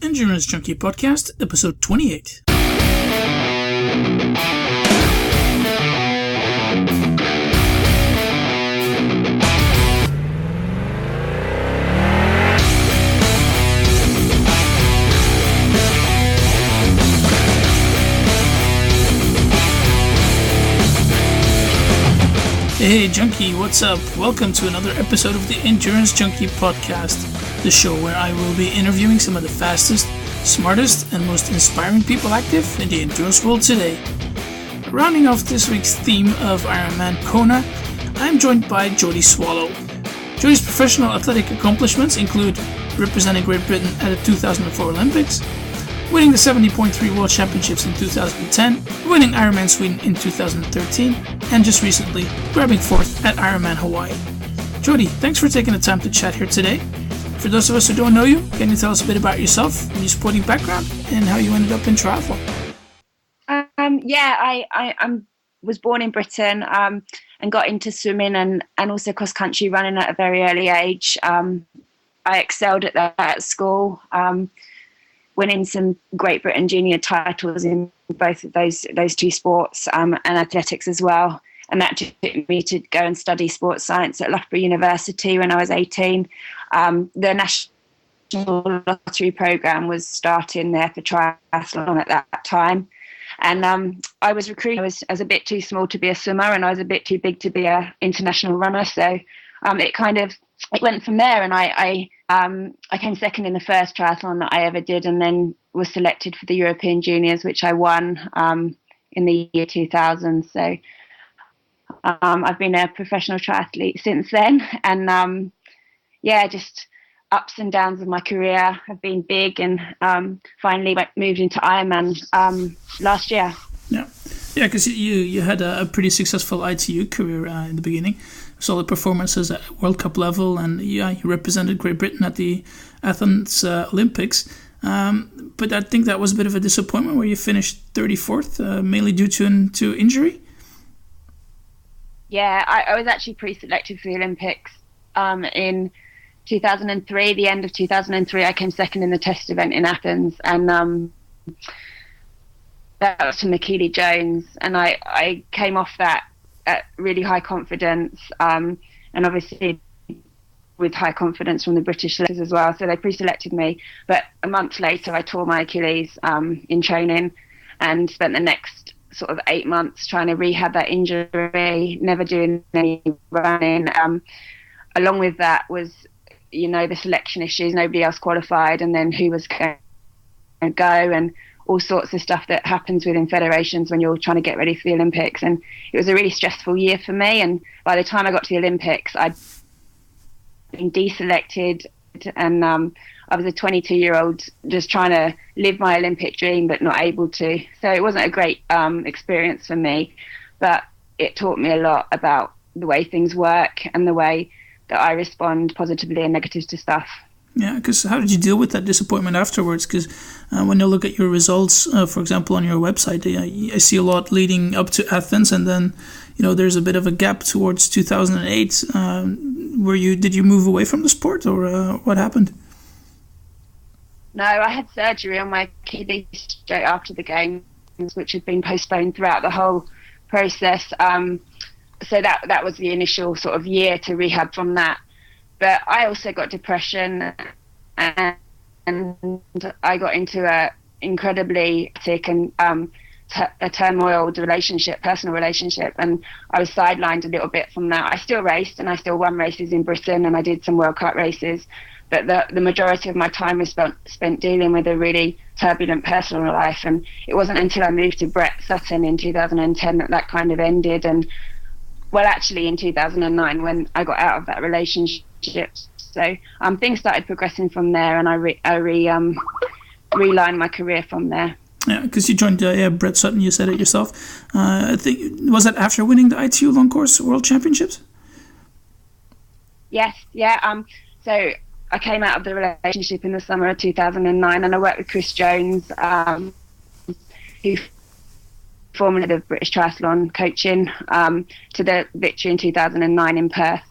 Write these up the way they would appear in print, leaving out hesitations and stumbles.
Endurance Junkie Podcast, episode 28. Hey Junkie, what's up? Welcome to another episode of the Endurance Junkie Podcast, the show where I will be interviewing some of the fastest, smartest, and most inspiring people active in the endurance world today. Rounding off this week's theme of Ironman Kona, I'm joined by Jodie Swallow. Jodie's professional athletic accomplishments include representing Great Britain at the 2004 Olympics, winning the 70.3 World Championships in 2010, winning Ironman Sweden in 2013, and just recently grabbing fourth at Ironman Hawaii. Jodie, thanks for taking the time to chat here today. For those of us who don't know you, can you tell us a bit about yourself, your sporting background, and how you ended up in triathlon? I was born in Britain and got into swimming and also cross country running at a very early age. I excelled at that at school. Winning some Great Britain junior titles in both of those two sports and athletics as well. And that took me to go and study sports science at Loughborough University when I was 18. The National Lottery Programme was starting there for triathlon at that time. And I was recruited. I was a bit too small to be a swimmer and I was a bit too big to be an international runner. So it went from there, and I came second in the first triathlon that I ever did, and then was selected for the European Juniors, which I won in the year 2000. So I've been a professional triathlete since then, and just ups and downs of my career have been big, and finally moved into Ironman last year. Yeah, because you had a pretty successful ITU career in the beginning. Solid performances at World Cup level, and you represented Great Britain at the Athens Olympics. But I think that was a bit of a disappointment where you finished 34th, mainly due to injury. Yeah, I was actually pre-selected for the Olympics in 2003. The end of 2003, I came second in the test event in Athens, and that was to Makili Jones, and I came off that at really high confidence, and obviously with high confidence from the British selectors as well. So they pre-selected me, but a month later I tore my Achilles in training, and spent the next sort of 8 months trying to rehab that injury, never doing any running. Along with that was, the selection issues, nobody else qualified, and then who was going to go, and all sorts of stuff that happens within federations when you're trying to get ready for the Olympics. And it was a really stressful year for me, and by the time I got to the Olympics I'd been deselected, and I was a 22-year-old just trying to live my Olympic dream but not able to. So it wasn't a great experience for me, but it taught me a lot about the way things work and the way that I respond positively and negatively to stuff. Yeah, because how did you deal with that disappointment afterwards? Because when you look at your results, for example, on your website, I see a lot leading up to Athens, and then there's a bit of a gap towards 2008. Did you move away from the sport, or what happened? No, I had surgery on my Achilles straight after the games, which had been postponed throughout the whole process. So that was the initial sort of year to rehab from that. But I also got depression, and I got into a incredibly sick and a turmoiled personal relationship, and I was sidelined a little bit from that. I still raced, and I still won races in Britain, and I did some World Cup races, but the majority of my time was spent dealing with a really turbulent personal life. And it wasn't until I moved to Brett Sutton in 2010 that kind of ended, and actually in 2009 when I got out of that relationship. So things started progressing from there, and I relined my career from there. Yeah, because you joined Brett Sutton, you said it yourself. I think, was that after winning the ITU Long Course World Championships? Yes, yeah. So I came out of the relationship in the summer of 2009, and I worked with Chris Jones, who formerly the British Triathlon coaching, to the victory in 2009 in Perth.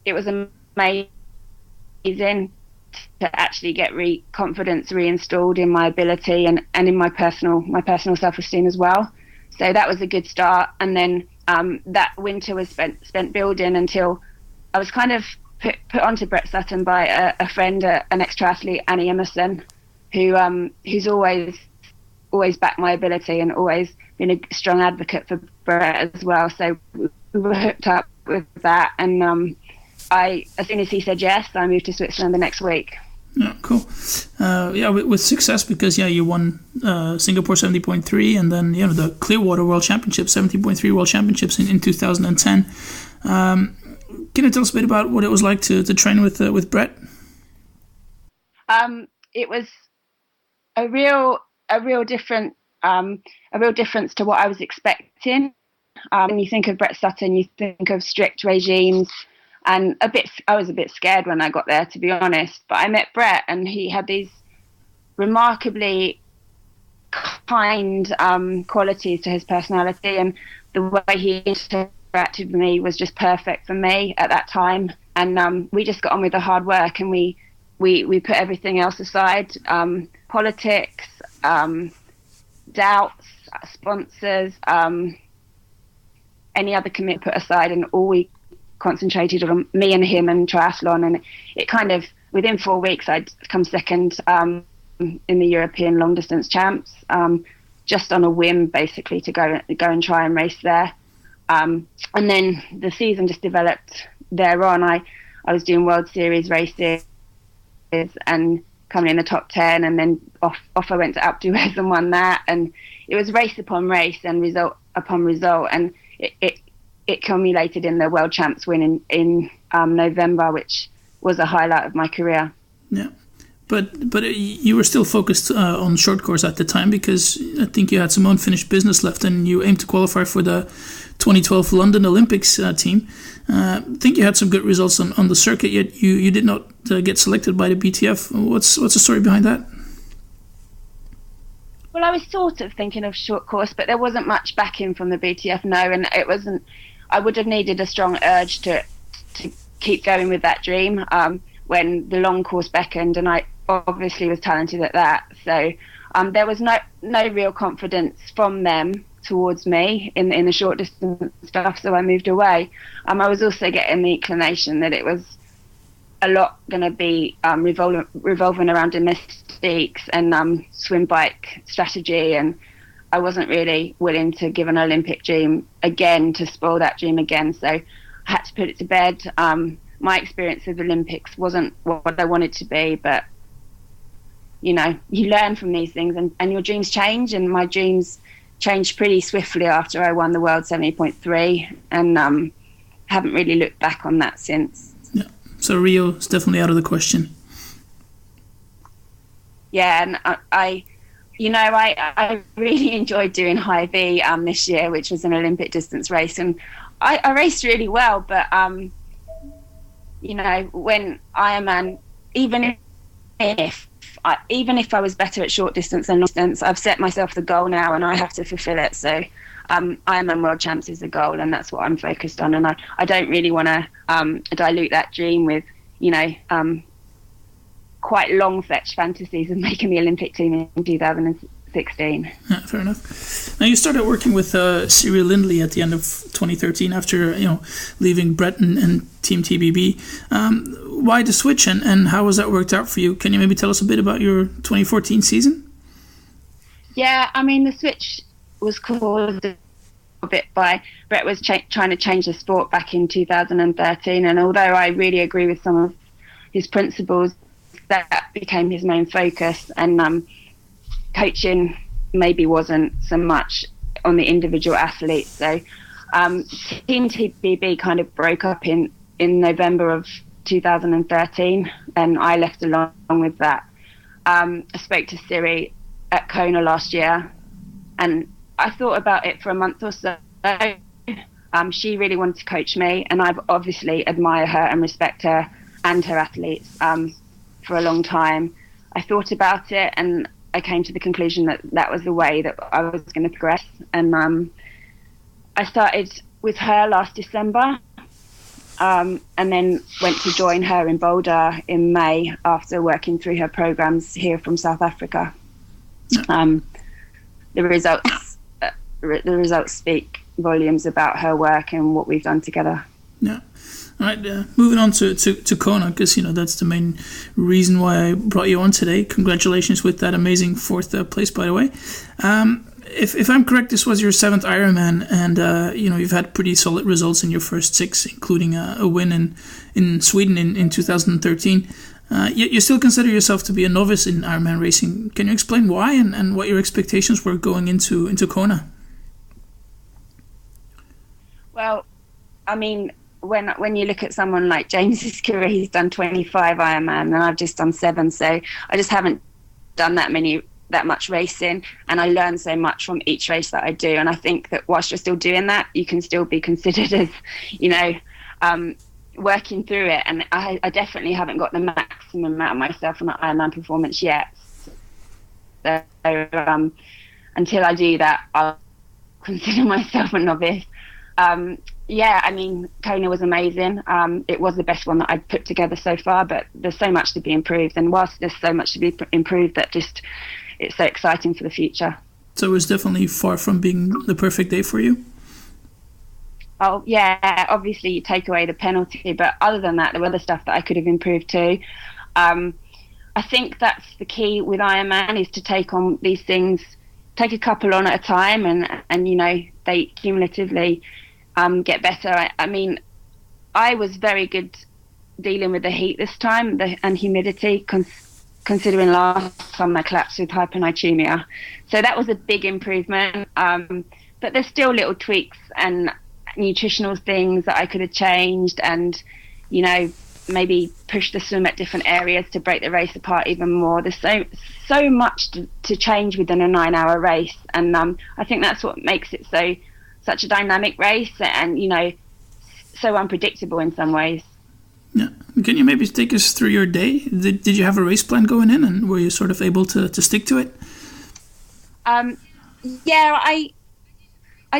It was amazing to actually get confidence reinstalled in my ability and in my personal self-esteem as well. So that was a good start. And then that winter was spent building until I was kind of put onto Brett Sutton by a friend, an ex-triathlete, Annie Emerson, who's always backed my ability and always been a strong advocate for Brett as well. So we were hooked up with that, and as soon as he said yes, I moved to Switzerland the next week. Yeah, cool. With success, because you won Singapore 70.3, and then the Clearwater World Championships, 70.3 World Championships in 2010. Can you tell us a bit about what it was like to train with Brett? It was a real difference to what I was expecting. When you think of Brett Sutton, you think of strict regimes, and I was a bit scared when I got there, to be honest. But I met Brett, and he had these remarkably kind qualities to his personality, and the way he interacted with me was just perfect for me at that time. And we just got on with the hard work, and we put everything else aside, politics, doubts, sponsors, any other commitment put aside, and all we concentrated on me and him and triathlon. And it kind of, within 4 weeks, I'd come second in the European long distance champs, just on a whim, basically, to go and try and race there. And then the season just developed thereon. I was doing World Series races and coming in the top 10, and then off I went to Alpe d'Huez and won that. And it was race upon race and result upon result, and it culminated in the World Champs win in November, which was a highlight of my career. Yeah, but you were still focused on short course at the time, because I think you had some unfinished business left, and you aimed to qualify for the 2012 London Olympics team. I think you had some good results on the circuit, yet you did not get selected by the BTF. What's the story behind that? Well, I was sort of thinking of short course, but there wasn't much backing from the BTF, no, and it wasn't. I would have needed a strong urge to keep going with that dream when the long course beckoned, and I obviously was talented at that. So there was no real confidence from them towards me in the short distance stuff, so I moved away. I was also getting the inclination that it was a lot going to be revolving around domestics and swim bike strategy, and I wasn't really willing to give an Olympic dream again, to spoil that dream again, so I had to put it to bed. My experience of Olympics wasn't what I wanted to be, but you learn from these things, and your dreams change, and my dreams changed pretty swiftly after I won the World 70.3, and haven't really looked back on that since. Yeah, so Rio is definitely out of the question. Yeah, and I really enjoyed doing High V this year, which was an Olympic distance race, and I raced really well, but when Ironman, even if I was better at short distance than long distance, I've set myself the goal now, and I have to fulfill it. So Ironman World Champs is the goal, and that's what I'm focused on. And I don't really want to dilute that dream with, quite long-fetched fantasies of making the Olympic team in 2016. Yeah, fair enough. Now, you started working with Siri Lindley at the end of 2013 after leaving Brett and Team TBB. Why the switch, and how has that worked out for you? Can you maybe tell us a bit about your 2014 season? Yeah, I mean, the switch was caused a bit by Brett was trying to change the sport back in 2013, and although I really agree with some of his principles, that became his main focus, and coaching maybe wasn't so much on the individual athletes. So Team TBB kind of broke up in November of 2013, and I left along with that. I spoke to Siri at Kona last year, and I thought about it for a month or so. She really wanted to coach me, and I've obviously admire her and respect her and her athletes for a long time. I thought about it, and I came to the conclusion that was the way that I was going to progress. And I started with her last December, and then went to join her in Boulder in May after working through her programs here from South Africa. The results speak volumes about her work and what we've done together. Yeah. All right, moving on to Kona, because that's the main reason why I brought you on today. Congratulations with that amazing fourth place, by the way. If I'm correct, this was your 7th Ironman, and you've had pretty solid results in your first 6, including a win in Sweden in 2013. Yet you still consider yourself to be a novice in Ironman racing. Can you explain why and what your expectations were going into Kona? Well, I mean, when you look at someone like James's career, he's done 25 Ironman and I've just done 7, so I just haven't done that much racing, and I learn so much from each race that I do. And I think that whilst you're still doing that, you can still be considered as working through it, and I definitely haven't got the maximum out of myself on an Ironman performance yet. So until I do that, I'll consider myself a novice. Kona was amazing. It was the best one that I'd put together so far, but there's so much to be improved, and whilst there's so much to be improved, that just it's so exciting for the future. So it was definitely far from being the perfect day for you? Oh yeah, obviously you take away the penalty, but other than that, there were other stuff that I could have improved too. I think that's the key with Ironman, is to take on these things, take a couple on at a time, and they cumulatively get better. I mean, I was very good dealing with the heat this time and humidity, considering last time I collapsed with hyponatremia. So that was a big improvement. But there's still little tweaks and nutritional things that I could have changed, and maybe push the swim at different areas to break the race apart even more. There's so much to change within a 9-hour race, and I think that's what makes it such a dynamic race, and so unpredictable in some ways. Yeah. Can you maybe take us through your day? Did you have a race plan going in, and were you sort of able to stick to it? Yeah, I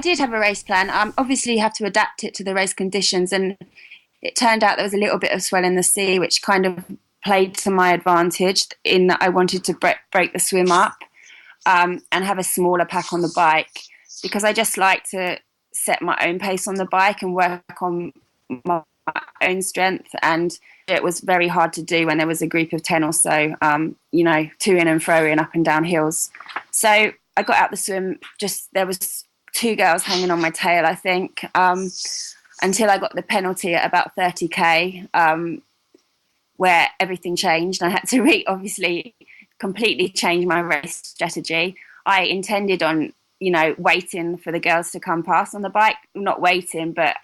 did have a race plan. Obviously, you have to adapt it to the race conditions, and it turned out there was a little bit of swell in the sea, which kind of played to my advantage in that I wanted to break the swim up and have a smaller pack on the bike, because I just like to set my own pace on the bike and work on my own strength. And it was very hard to do when there was a group of 10 or so, to in and fro in up and down hills. So I got out the swim, there was 2 girls hanging on my tail, I think, until I got the penalty at about 30k, where everything changed. I had to obviously completely change my race strategy. I intended on waiting for the girls to come past on the bike, not waiting, but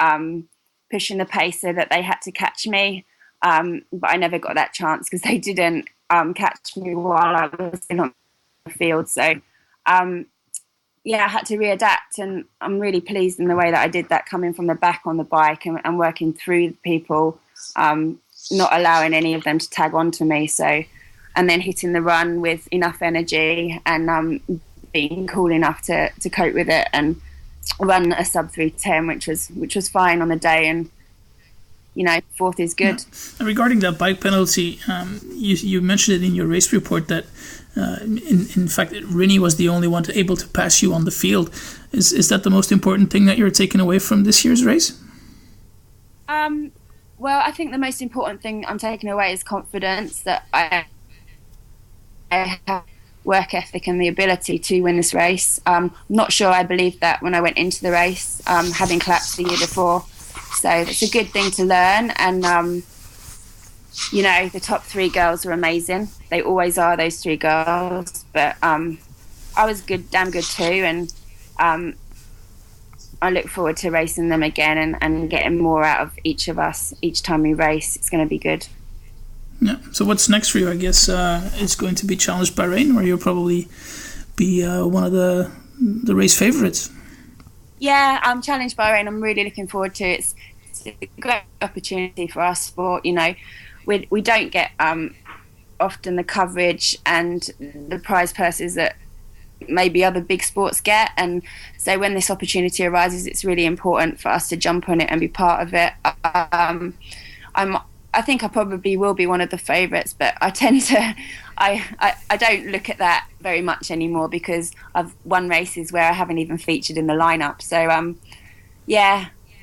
pushing the pace so that they had to catch me. But I never got that chance because they didn't catch me while I was still on the field. So, I had to readapt, and I'm really pleased in the way that I did that, coming from the back on the bike and working through people, not allowing any of them to tag on to me. So, and then hitting the run with enough energy and being cool enough to cope with it and run a sub 3:10, which was fine on the day, and 4th is good. Yeah. And regarding that bike penalty, you mentioned it in your race report that in fact Rinny was the only one able to pass you on the field. Is that the most important thing that you're taking away from this year's race? Well, I think the most important thing I'm taking away is confidence, that I have work ethic and the ability to win this race. Not sure I believed that when I went into the race, having collapsed the year before. So it's a good thing to learn. And, the top 3 girls are amazing. They always are, those 3 girls. But I was damn good too. And I look forward to racing them again and getting more out of each of us each time we race. It's going to be good. Yeah. So what's next for you? I guess it's going to be Challenge Bahrain, where you'll probably be one of the race favourites. Yeah, Challenge Bahrain. I'm really looking forward to it. It's a great opportunity for our sport. We don't get often the coverage and the prize purses that maybe other big sports get. And so when this opportunity arises, it's really important for us to jump on it and be part of it. I think I probably will be one of the favourites, but I tend to, I don't look at that very much anymore because I've won races where I haven't even featured in the lineup. So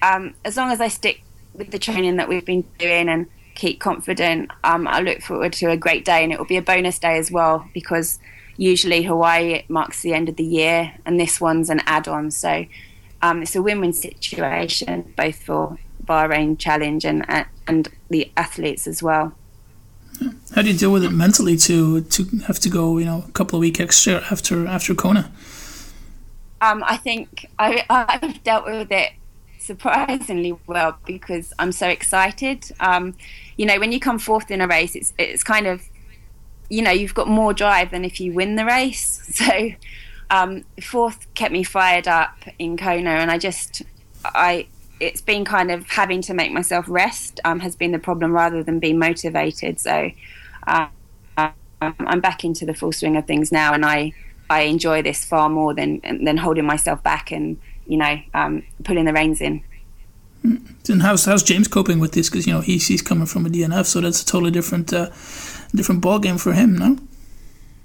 as long as I stick with the training that we've been doing and keep confident, I look forward to a great day, and it will be a bonus day as well because usually Hawaii, it marks the end of the year, and this one's an add-on. So it's a win-win situation, both for Bahrain Challenge and the athletes as well. How do you deal with it mentally to have to go, a couple of weeks extra after Kona? I think I've dealt with it surprisingly well because I'm so excited. When you come fourth in a race, it's kind of, you've got more drive than if you win the race. So fourth kept me fired up in Kona, and it's been kind of having to make myself rest has been the problem rather than being motivated. So I'm back into the full swing of things now, and I enjoy this far more than holding myself back and pulling the reins in. And how's James coping with this? Because he's coming from a DNF, so that's a totally different ball game for him, no?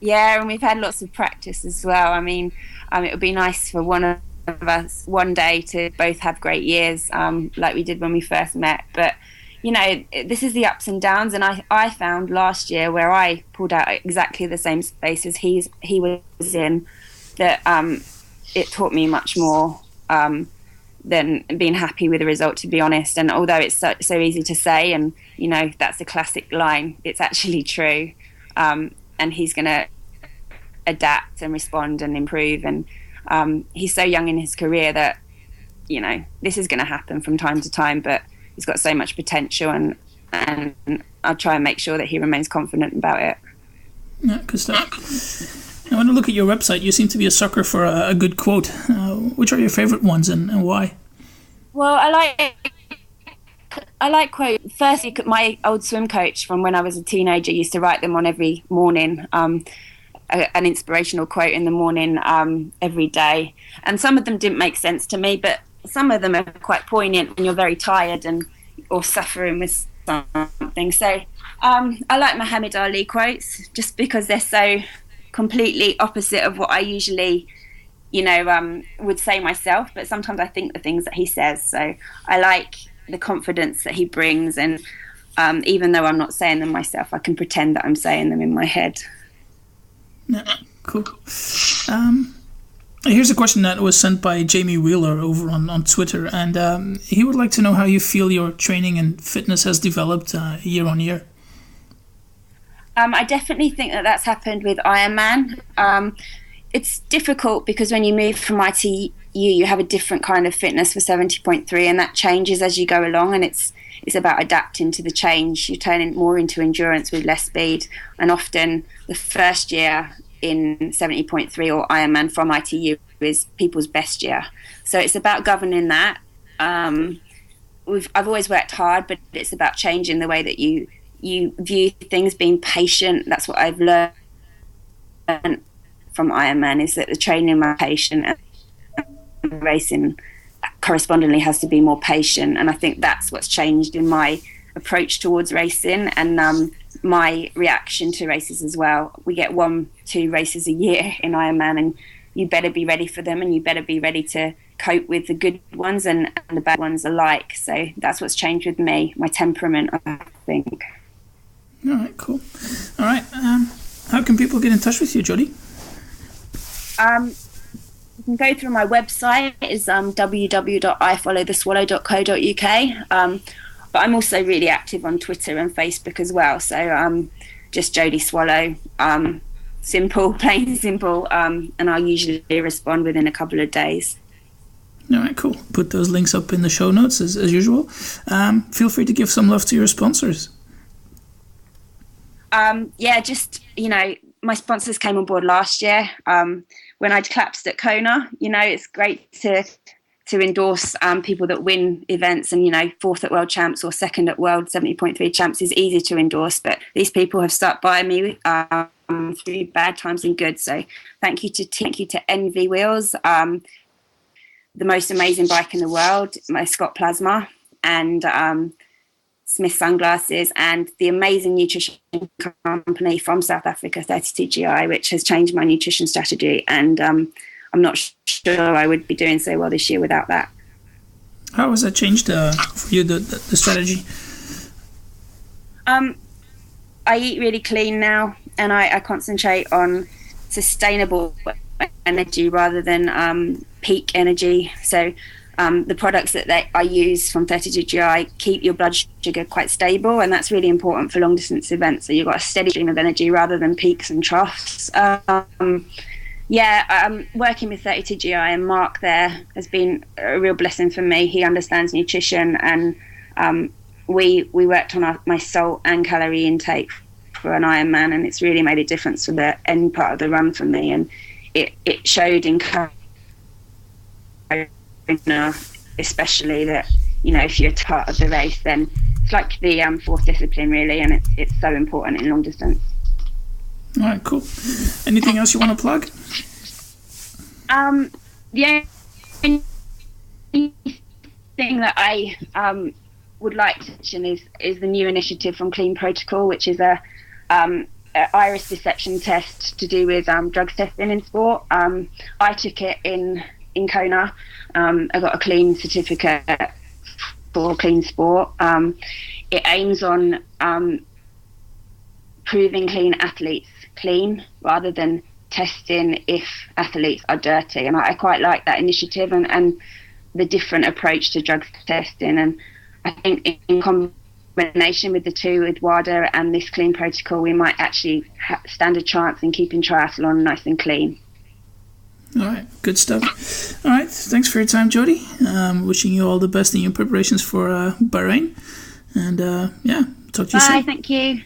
Yeah, and we've had lots of practice as well. I mean, it would be nice for one of us one day to both have great years, like we did when we first met. But this is the ups and downs, and I found last year where I pulled out exactly the same space as he was in, that it taught me much more than being happy with the result, to be honest. And although it's so easy to say, and that's a classic line, it's actually true. And he's going to adapt and respond and improve, and he's so young in his career that this is going to happen from time to time, but he's got so much potential, and I'll try and make sure that he remains confident about it. Yeah, good stuff. I want to look at your website. You seem to be a sucker for a good quote. Which are your favorite ones, and why? Well, I like quotes. Firstly, my old swim coach from when I was a teenager used to write them on every morning. An inspirational quote in the morning every day, and some of them didn't make sense to me, but some of them are quite poignant when you're very tired or suffering with something. So I like Muhammad Ali quotes just because they're so completely opposite of what I usually would say myself, but sometimes I think the things that he says. So I like the confidence that he brings, and even though I'm not saying them myself, I can pretend that I'm saying them in my head. Yeah, cool. Here's a question that was sent by Jamie Wheeler over on Twitter, and he would like to know how you feel your training and fitness has developed year on year. I definitely think that's happened with Ironman. It's difficult because when you move from ITU, you have a different kind of fitness for 70.3, and that changes as you go along, and it's about adapting to the change. You turn it more into endurance with less speed, and often the first year in 70.3 or Ironman from ITU is people's best year. So it's about governing that. I've always worked hard, but it's about changing the way that you view things, being patient. That's what I've learned from Ironman, is that the training my patient and racing correspondingly has to be more patient. And I think that's what's changed in my approach towards racing and my reaction to races as well. We get 1-2 races a year in Ironman, and you better be ready for them, and you better be ready to cope with the good ones and the bad ones alike. So that's what's changed with me, my temperament, I think. All right, cool. All right, how can people get in touch with you, Jodie? You can go through my website. It's www.ifollowtheswallow.co.uk. But I'm also really active on Twitter and Facebook as well. So just Jodie Swallow, simple, plain simple, and I'll usually respond within a couple of days. All right, cool. Put those links up in the show notes as usual. Feel free to give some love to your sponsors. My sponsors came on board last year when I'd collapsed at Kona. It's great to endorse people that win events, and fourth at World Champs or second at World 70.3 Champs is easy to endorse, but these people have stuck by me through bad times and good. So thank you to Envy Wheels, the most amazing bike in the world, my Scott Plasma, and Smith Sunglasses, and the amazing nutrition company from South Africa, 32GI, which has changed my nutrition strategy. And I'm not sure I would be doing so well this year without that. How has that changed for you, the strategy? I eat really clean now, and I concentrate on sustainable energy rather than peak energy. So the products that I use from 32GI keep your blood sugar quite stable, and that's really important for long distance events. So you've got a steady stream of energy rather than peaks and troughs. Working with 32GI and Mark there has been a real blessing for me. He understands nutrition, and we worked on my salt and calorie intake for an Ironman, and it's really made a difference for the end part of the run for me. And it showed in Kona, especially, that if you're part of the race, then it's like the fourth discipline really, and it's so important in long distance. All right, cool. Anything else you want to plug? The only thing that I would like to mention is the new initiative from Clean Protocol, which is a iris deception test to do with drugs testing in sport. I took it in Kona. I got a clean certificate for clean sport. It aims on proving clean athletes clean rather than testing if athletes are dirty, and I quite like that initiative and the different approach to drugs testing. And I think in combination with the two, with WADA and this Clean Protocol, we might actually stand a chance in keeping triathlon nice and clean. All right, good stuff. All right, thanks for your time, Jodie. Wishing you all the best in your preparations for Bahrain, and talk to you soon. Bye, thank you.